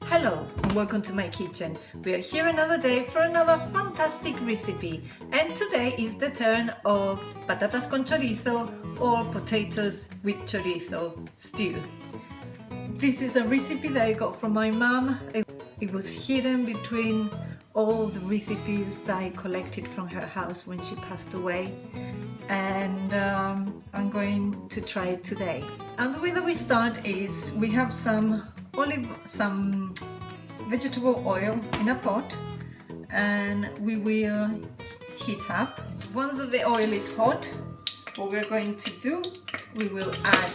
Hello and welcome to my kitchen. We are here another day for another fantastic recipe, and today is the turn of patatas con chorizo or potatoes with chorizo stew. This is a recipe that I got from my mom. It was hidden between all the recipes that I collected from her house when she passed away, and I'm going to try it today. And the way that we start is we have some vegetable oil in a pot, and we will heat up. So once the oil is hot, what we're going to do, we will add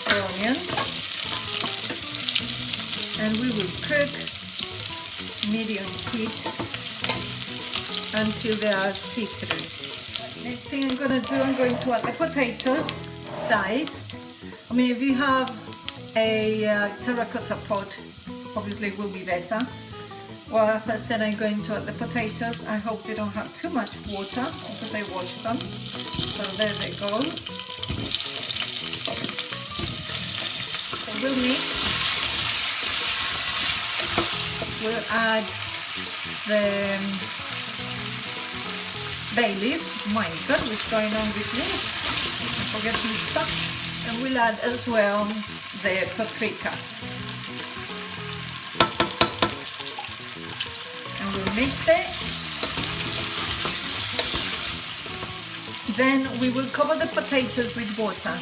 the onion, and we will cook medium heat until they are see-through. Next thing I'm going to do, I'm going to add the potatoes diced. I mean, if you have a terracotta pot, obviously it will be better. Well, as I said, I'm going to add the potatoes. I hope they don't have too much water because I washed them. So there they go. So we'll mix. We'll add the bay leaf. My God, what's going on with me? I'm forgetting stuff. And we'll add as well the paprika. And we'll mix it. Then we will cover the potatoes with water.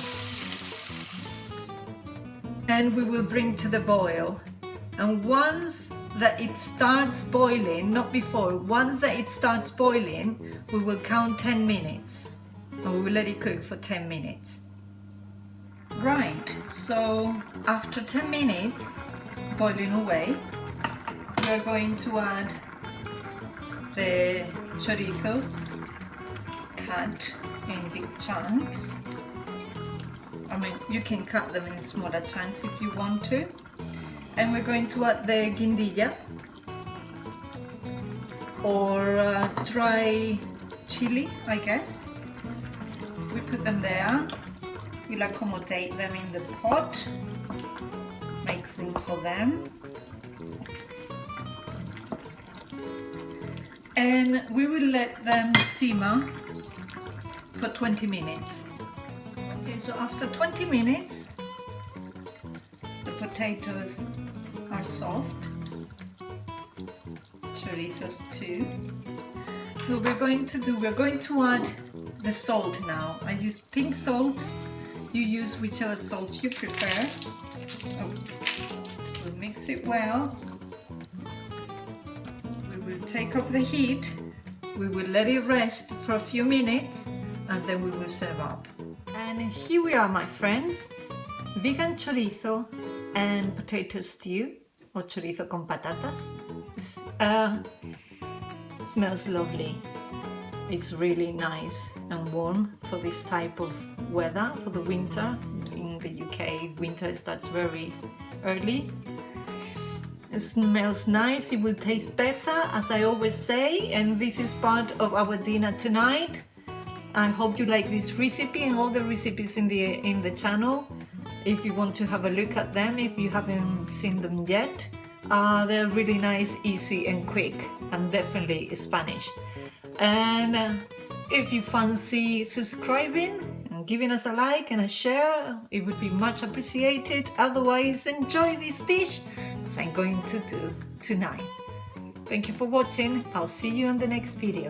And we will bring to the boil. And once that it starts boiling, not before, once that it starts boiling, we will count 10 minutes. And we will let it cook for 10 minutes. Right, so after 10 minutes boiling away, we are going to add the chorizos cut in big chunks. I mean, you can cut them in smaller chunks if you want to. And we're going to add the guindilla or dry chili, I guess. We put them there. We'll accommodate them in the pot, make room for them. And we will let them simmer for 20 minutes. Okay, so after 20 minutes, the potatoes are soft, chorizos too. So we're going to add the salt now. I use pink salt. You use whichever salt you prefer. We'll mix it well. We will take off the heat. We will let it rest for a few minutes, and then we will serve up. And here we are, my friends. Vegan chorizo and potato stew, or chorizo con patatas. Smells lovely. It's really nice and warm for this type of weather, for the winter. In the UK, winter starts very early. It smells nice, it will taste better, as I always say, and this is part of our dinner tonight. I hope you like this recipe and all the recipes in the channel. If you want to have a look at them, if you haven't seen them yet, they're really nice, easy and quick, and definitely Spanish. And if you fancy subscribing and giving us a like and a share, it would be much appreciated. Otherwise, enjoy this dish as I'm going to do tonight. Thank you for watching. I'll see you in the next video.